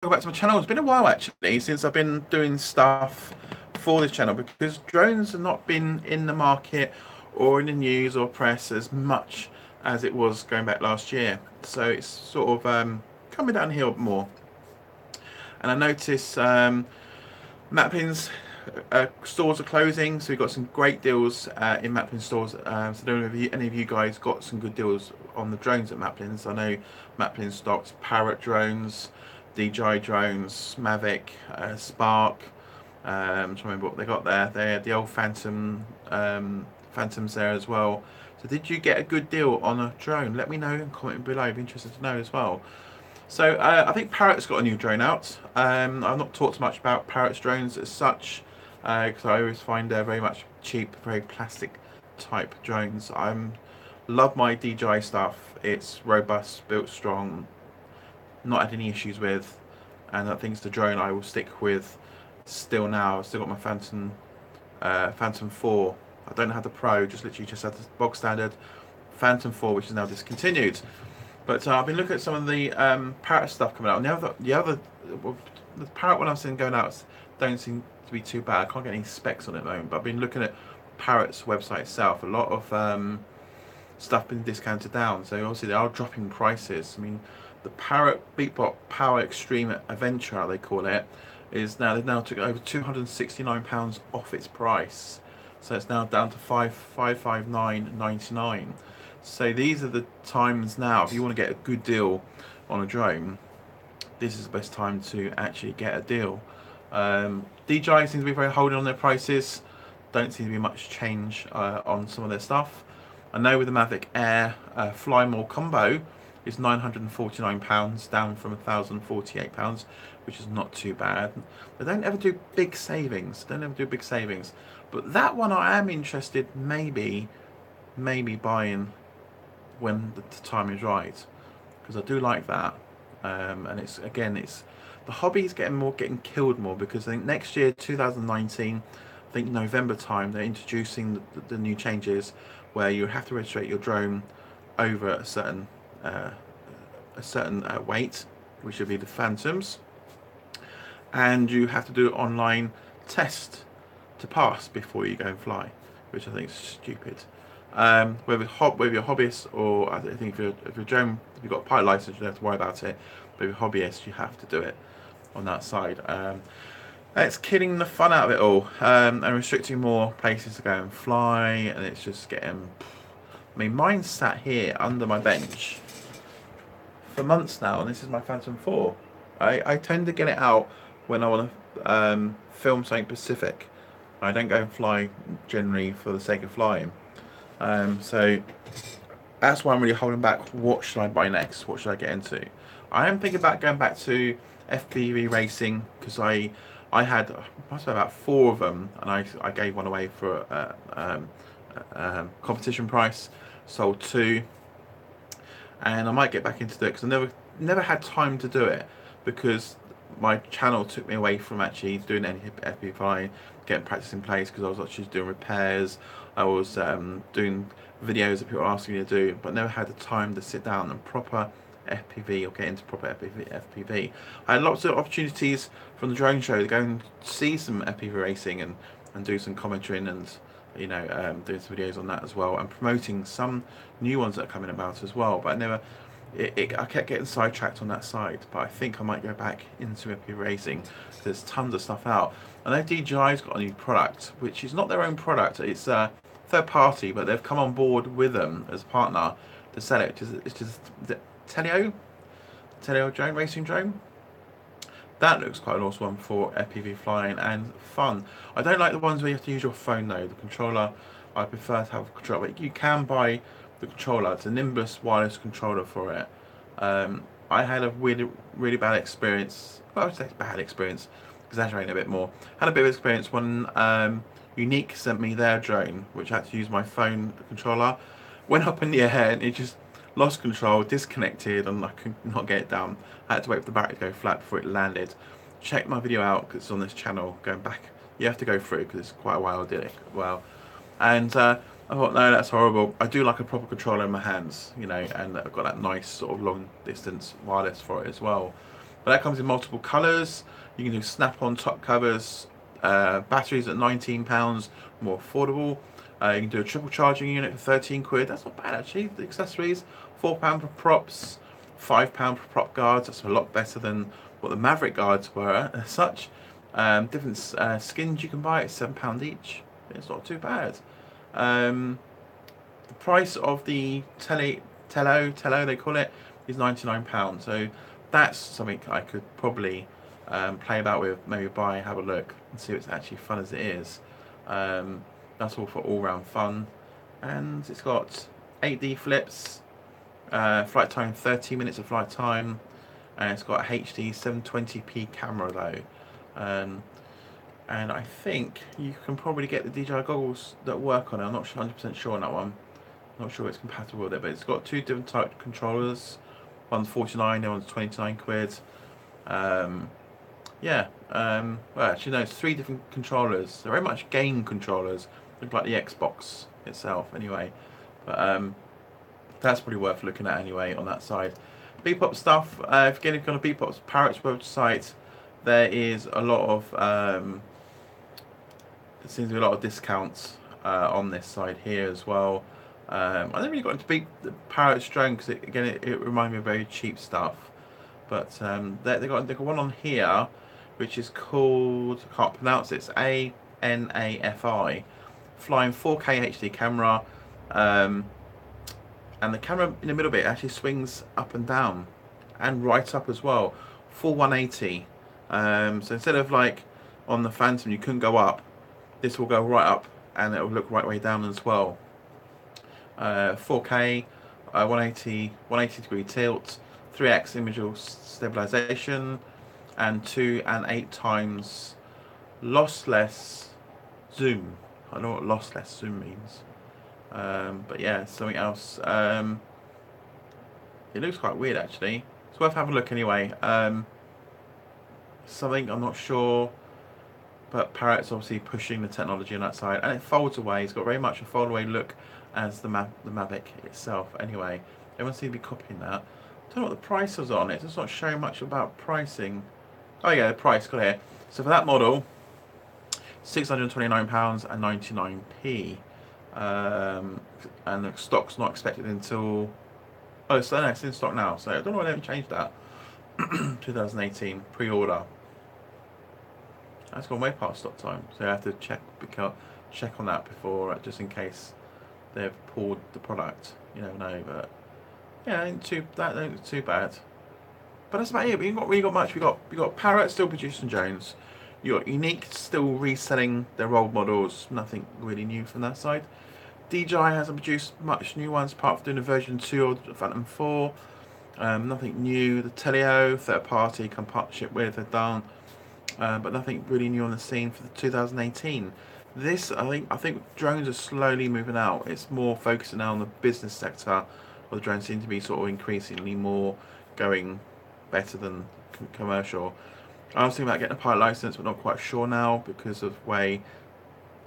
back to my channel. It's been a while actually since I've been doing stuff for this channel because drones have not been in the market or in the news or press as much as it was going back last year. So it's sort of coming downhill more. And I notice Maplin's stores are closing, so we've got some great deals in Maplin stores. So I don't know if any of you guys got some good deals on the drones at Maplin's. I know Maplin stocks Parrot drones, DJI drones, Mavic, Spark. I'm trying to remember what they got there. They had the old Phantoms there as well. So did you get a good deal on a drone? Let me know in comment below. I'd be interested to know as well. So I think Parrot's got a new drone out. I've not talked much about Parrot's drones as such because I always find they're very much cheap, very plastic type drones. I love my DJI stuff. It's robust, built strong, not had any issues with, and I think it's the drone I will stick with still now. I've still got my Phantom 4. I don't have the Pro, just had the bog standard Phantom 4, which is now discontinued. But I've been looking at some of the Parrot stuff coming out. And the Parrot one I've seen going out don't seem to be too bad. I can't get any specs on it at the moment. But I've been looking at Parrot's website itself. A lot of stuff been discounted down. So obviously they are dropping prices. I mean, the Parrot Beatbot Power Extreme Adventure, they call it, they've now took over £269 off its price. So it's now down to 559.99. So these are the times now. If you want to get a good deal on a drone, this is the best time to actually get a deal. DJI seems to be very holding on their prices. Don't seem to be much change on some of their stuff. I know with the Mavic Air Fly More combo is £949, down from £1,048, which is not too bad. They don't ever do big savings. But that one I am interested maybe buying when the time is right, because I do like that. And it's the hobby is getting killed more, because I think next year 2019, I think November time, they're introducing the new changes where you have to register your drone over uh, a certain weight, which would be the Phantoms, and you have to do an online test to pass before you go and fly, which I think is stupid. Whether you're a hobbyist, or I think if you're drone, if you've got a pilot license, you don't have to worry about it. But if you're a hobbyist, you have to do it on that side. It's killing the fun out of it all, and restricting more places to go and fly, and it's just getting. I mean, mine's sat here under my bench for months now, and this is my Phantom 4. I tend to get it out when I want to film something specific. I don't go and fly generally for the sake of flying. So that's why I'm really holding back. What should I buy next? What should I get into? I am thinking about going back to FPV racing, because I had must have about four of them, and I gave one away for competition price. Sold two, and I might get back into it because I never had time to do it, because my channel took me away from actually doing any FPV flying, getting practice in place, because I was actually doing repairs. I was doing videos that people were asking me to do, but never had the time to sit down and proper FPV or get into proper FPV. I had lots of opportunities from the drone show to go and see some FPV racing and do some commentary and doing some videos on that as well, and promoting some new ones that are coming about as well. But I never, I kept getting sidetracked on that side. But I think I might go back into FPV racing. There's tons of stuff out. I know DJI's got a new product, which is not their own product. It's third party, but they've come on board with them as a partner to sell it. It's just Teleo drone, racing drone. That looks quite an awesome one for FPV flying and fun. I don't like the ones where you have to use your phone though. The controller, I prefer to have a controller. But you can buy the controller. It's a Nimbus wireless controller for it. I had a really bad experience. Well, I would say bad experience, exaggerating a bit more. Had a bit of experience when Unique sent me their drone, which I had to use my phone controller. Went up in the air and it just lost control, disconnected, and I could not get it down. I had to wait for the battery to go flat before it landed. Check my video out because it's on this channel. Going back, you have to go through because it's quite a while, did it? Well, and I thought, no, that's horrible. I do like a proper controller in my hands, and I've got that nice sort of long distance wireless for it as well. But that comes in multiple colours. You can do snap-on top covers. Batteries at £19, more affordable. You can do a triple charging unit for 13 quid. That's not bad actually. The accessories, £4 for props, £5 for prop guards. That's a lot better than what the Maverick guards were as such. Different skins you can buy at £7 each. It's not too bad. The price of the Tello they call it, is £99. So that's something I could probably play about with, maybe buy, have a look, and see if it's actually fun as it is. That's all for all-round fun, and it's got 8D flips, flight time 30 minutes of flight time, and it's got a HD 720p camera though. And I think you can probably get the DJI goggles that work on it. I'm not 100% sure on that one. I'm not sure it's compatible with it, but it's got two different type controllers. One's 49, the one's 29 quid. Yeah, well actually no, it's three different controllers. They're very much game controllers. Look like the Xbox itself anyway. But that's probably worth looking at anyway on that side. Beepop stuff, if you're going to Beepop's Parrots website, there is a lot of there seems to be a lot of discounts on this side here as well. I never really got into the Parrots drone because it reminded me of very cheap stuff. But they got one on here which is called, I can't pronounce it, it's ANAFI, flying 4K HD camera, and the camera in the middle bit actually swings up and down and right up as well, full 180. So instead of like on the Phantom you couldn't go up, this will go right up and it will look right way down as well. 4K, 180 degree tilt, 3x image stabilization, and 2 and 8 times lossless zoom. I don't know what lossless zoom means, but yeah, something else. It looks quite weird actually. It's worth having a look anyway. Something I'm not sure, but Parrot's obviously pushing the technology on that side, and it folds away. It's got very much a fold away look as the Mavic itself. Anyway, everyone seems to be copying that. I don't know what the price was on it. It's not showing much about pricing. Oh yeah, the price got here. So for that model, £629 and 99p, and the stock's not expected until, oh, so no, it's in stock now. So I don't know why they haven't changed that. 2018 pre-order. That's gone way past stock time, so I have to check on that before, just in case they've pulled the product. You never know, but yeah, ain't too bad. But that's about it. We ain't got much. We got Parrot still producing drones. You got Unique still reselling their old models. Nothing really new from that side. DJI hasn't produced much new ones apart from doing a version 2 of the Phantom 4. Nothing new. The Teleo, third party, come partnership with, they're done. But nothing really new on the scene for the 2018. This, I think drones are slowly moving out. It's more focusing now on the business sector. Or the drones seem to be sort of increasingly more going better than commercial. I was thinking about getting a pilot license, but not quite sure now because of way.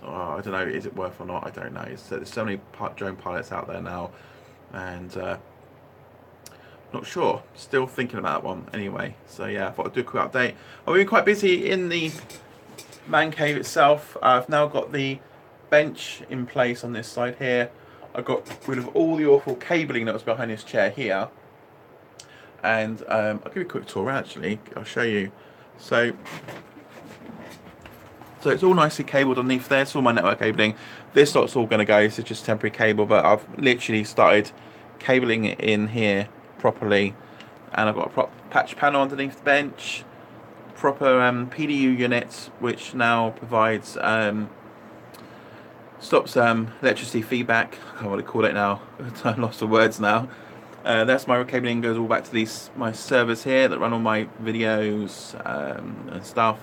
I don't know, is it worth or not? I don't know. There's so many drone pilots out there now, and not sure. Still thinking about that one anyway. So yeah, I thought I'd do a quick update. I've been quite busy in the man cave itself. I've now got the bench in place on this side here. I got rid of all the awful cabling that was behind this chair here. And I'll give you a quick tour actually. I'll show you. So it's all nicely cabled underneath there. It's all my network cabling. This lot's all going to go. This is just temporary cable, but I've literally started cabling it in here properly. And I've got a proper patch panel underneath the bench. Proper PDU unit, which now provides stops electricity feedback. I can't really call it now. I lost the words now. That's my cabling. Goes all back to my servers here that run all my videos and stuff.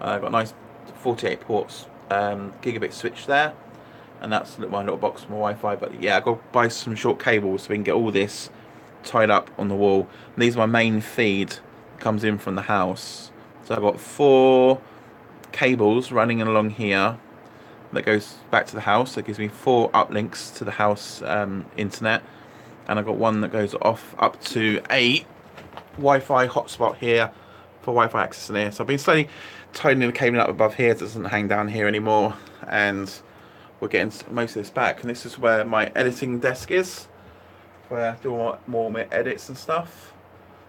I've got a nice 48 ports gigabit switch there, and that's my little box for my Wi-Fi. But yeah, I got to buy some short cables so we can get all this tied up on the wall. And these are my main feed that comes in from the house. So I've got 4 cables running along here that goes back to the house. That gives me 4 uplinks to the house internet, and I've got one that goes off up to 8 Wi-Fi hotspot here for Wi-Fi access in here. So I've been slowly tightening the cabling up above here so it doesn't hang down here anymore, and we're getting most of this back. And this is where my editing desk is, where I do more of my edits and stuff.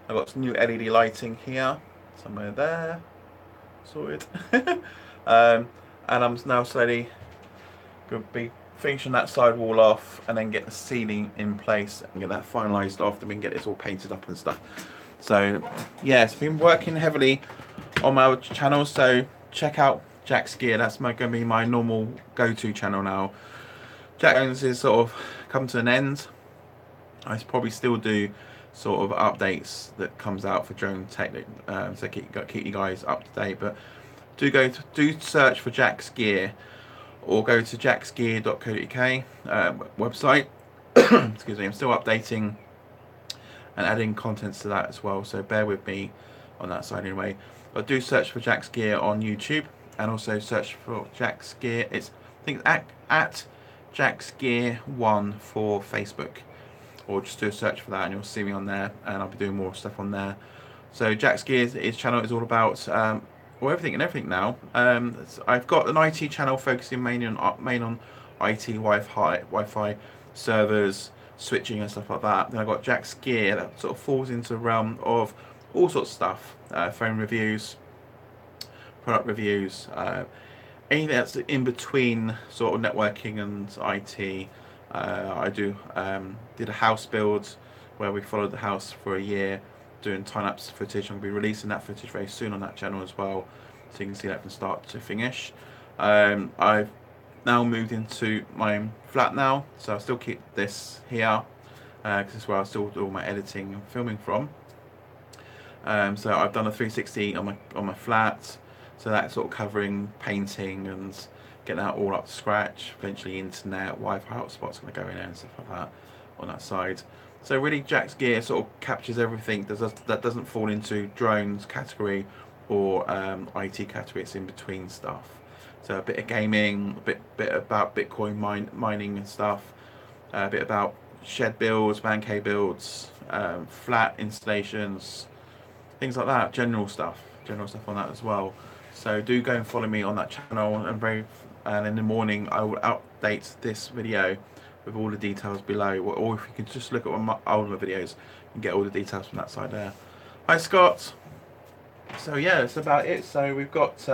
I've got some new LED lighting here, somewhere there, sorted. And I'm now slowly going to be finishing that side wall off and then get the ceiling in place and get that finalised off, then we can get this all painted up and stuff. So yeah, it's been working heavily on my other channel, so check out Jack's Gear. That's going to be my normal go-to channel now. Jack Jones is sort of come to an end. I probably still do sort of updates that comes out for drone tech, so keep you guys up to date. But do search for Jack's Gear, or go to jacksgear.co.uk website. Excuse me, I'm still updating and adding contents to that as well, so bear with me on that side anyway. But do search for Jack's Gear on YouTube, and also search for Jack's Gear. It's, I think, at Jack's Gear 1 for Facebook, or just do a search for that and you'll see me on there, and I'll be doing more stuff on there. So Jack's Gear, his channel is all about well, everything and everything now. I've got an IT channel focusing mainly on IT, Wi-Fi servers, switching and stuff like that. Then I've got Jack's Gear that sort of falls into the realm of all sorts of stuff, phone reviews, product reviews, anything that's in between sort of networking and IT. I did a house build where we followed the house for a year, doing time-lapse footage. I'm going to be releasing that footage very soon on that channel as well, so you can see that from start to finish. I've now moved into my flat now, so I'll still keep this here because this is where I still do all my editing and filming from. So I've done a 360 on my flat, so that's sort of covering painting and getting that all up to scratch. Eventually internet, Wi-Fi hotspot's going to go in there and stuff like that on that side. So really Jack's Gear sort of captures everything that doesn't fall into drones category or IT category. It's in between stuff. So a bit of gaming, a bit about Bitcoin mining and stuff, a bit about shed builds, man cave builds, flat installations, things like that. General stuff on that as well. So do go and follow me on that channel, and in the morning I will update this video with all the details below, or if you can just look at one of my older videos and get all the details from that side there. Hi Scott. So yeah, that's about it. So we've got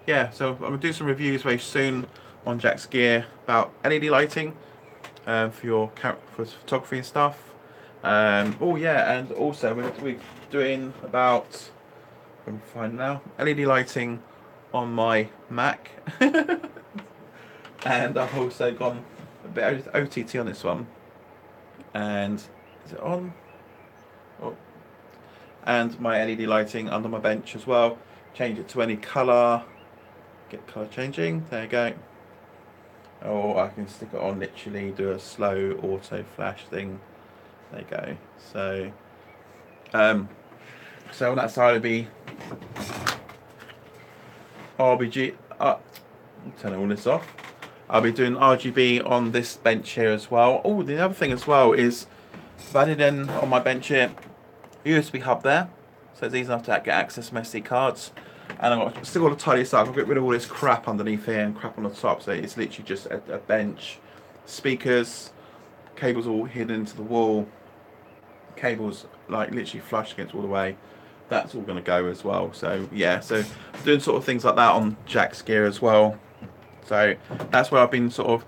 yeah, so I'm going to do some reviews very soon on Jack's Gear about LED lighting for your for photography and stuff. Oh yeah, and also we're doing about, I'm fine now, LED lighting on my Mac. And I've also gone a bit OTT on this one. And is it on? Oh. And my LED lighting under my bench as well. Change it to any colour. Get colour changing. There you go. Or I can stick it on, literally do a slow auto flash thing. There you go. So so on that side would be RGB. Turn all this off. I'll be doing RGB on this bench here as well. Oh, the other thing as well is I've added in on my bench here USB hub there, so it's easy enough to get access to SD cards. And I've still got to tidy this up. I've got rid of all this crap underneath here and crap on the top, so it's literally just a bench, speakers, cables all hidden into the wall, cables like literally flush against all the way. That's all going to go as well. So yeah, so I'm doing sort of things like that on Jack's Gear as well. So that's where I've been sort of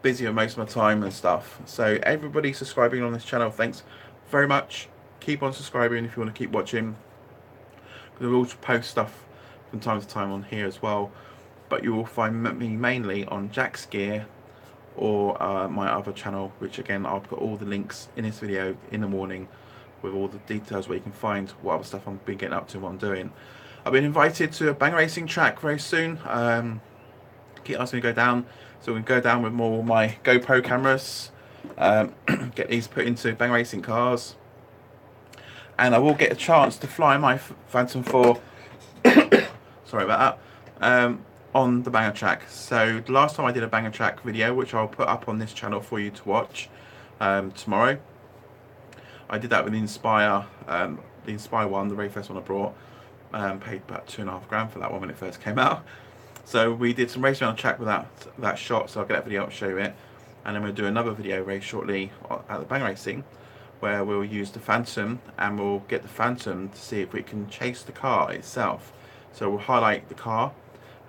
busy with most of my time and stuff. So everybody subscribing on this channel, thanks very much. Keep on subscribing if you want to keep watching. We'll also post stuff from time to time on here as well, but you will find me mainly on Jack's Gear or my other channel, which again I'll put all the links in this video in the morning with all the details where you can find what other stuff I've been getting up to and what I'm doing. I've been invited to a Bang Racing track very soon. Keep asking me to go down, so we can go down with more of my GoPro cameras, get these put into Bang Racing cars. And I will get a chance to fly my Phantom 4 sorry about that, on the Banger track. So the last time I did a Banger track video, which I'll put up on this channel for you to watch tomorrow, I did that with the Inspire, one, the very first one I brought. Paid about £2.5 for that one when it first came out. So we did some racing around the track with that shot, so I'll get that video up, show it. And then we'll do another video very shortly at the Bang Racing, where we'll use the Phantom, and we'll get the Phantom to see if we can chase the car itself. So we'll highlight the car,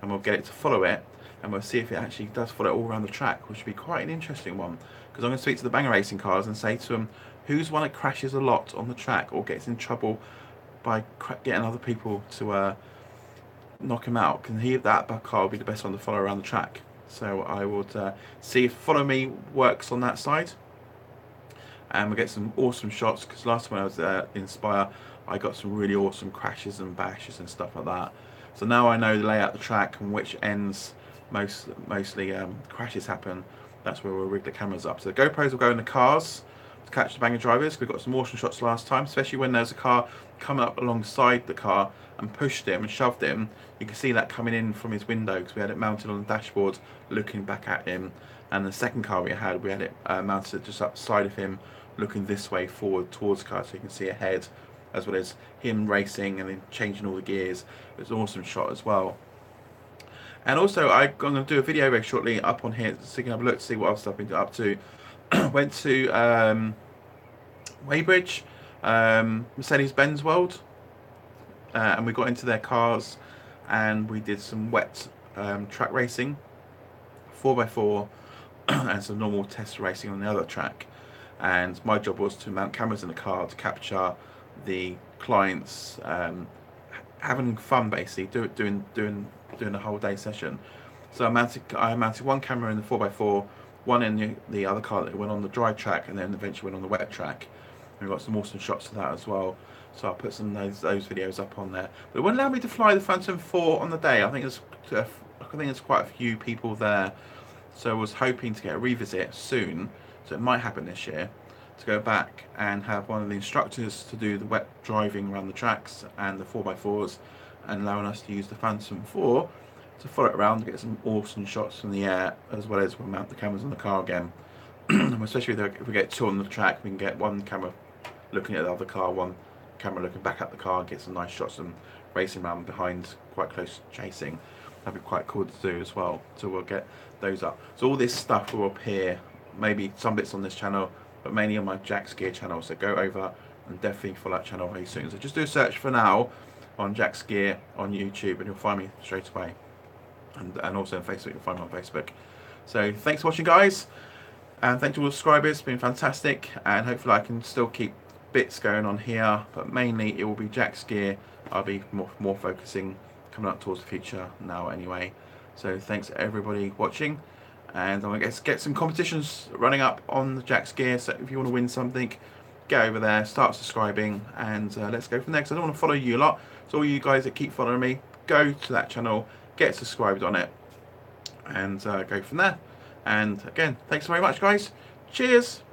and we'll get it to follow it, and we'll see if it actually does follow it all around the track, which would be quite an interesting one. Because I'm going to speak to the Bang Racing cars and say to them, who's one that crashes a lot on the track or gets in trouble by getting other people to knock him out? Can that car will be the best one to follow around the track? So I would see if Follow Me works on that side, and we'll get some awesome shots, because last time I was in Inspire I got some really awesome crashes and bashes and stuff like that. So now I know the layout of the track and which ends mostly crashes happen. That's where we'll rig the cameras up. So the GoPros will go in the cars to catch the banger drivers. We got some awesome shots last time, especially when there's a car coming up alongside the car and pushed him and shoved him. You can see that coming in from his window, because we had it mounted on the dashboard looking back at him. And the second car we had it mounted just upside of him, looking this way forward towards the car, so you can see ahead, as well as him racing and then changing all the gears. It's an awesome shot as well. And also I'm going to do a video very shortly up on here, so you can have a look to see what I've been up to. Went to Weybridge, Mercedes-Benz World, and we got into their cars and we did some wet track racing, 4x4, and some normal test racing on the other track. And my job was to mount cameras in the car to capture the clients having fun, basically doing the whole day session. So I mounted one camera in the 4x4, one in the other car that went on the dry track, and then eventually went on the wet track. And we got some awesome shots of that as well. So I'll put some of those videos up on there. But it wouldn't allow me to fly the Phantom 4 on the day. I think there's quite a few people there. So I was hoping to get a revisit soon, so it might happen this year, to go back and have one of the instructors to do the wet driving around the tracks and the 4x4s, and allowing us to use the Phantom 4 to follow it around to get some awesome shots from the air, as well as we'll mount the cameras on the car again. Especially if we get two on the track, we can get one camera looking at the other car, one camera looking back at the car, and get some nice shots and racing around behind, quite close chasing. That'd be quite cool to do as well. So we'll get those up. So all this stuff will appear, maybe some bits on this channel, but mainly on my Jack's Gear channel. So go over and definitely follow that channel very soon. So just do a search for now on Jack's Gear on YouTube, and you'll find me straight away. And also on Facebook, you'll find me on Facebook. So thanks for watching, guys, and thanks to all the subscribers. It's been fantastic, and hopefully I can still keep bits going on here, but mainly it will be Jack's Gear. I'll be more focusing coming up towards the future now anyway. So thanks everybody watching, and I'm going to get some competitions running up on the Jack's Gear. So if you want to win something, get over there, start subscribing, and let's go from there, because I don't want to follow you a lot. So all you guys that keep following me, go to that channel, get subscribed on it, and go from there. And again, thanks very much, guys. Cheers.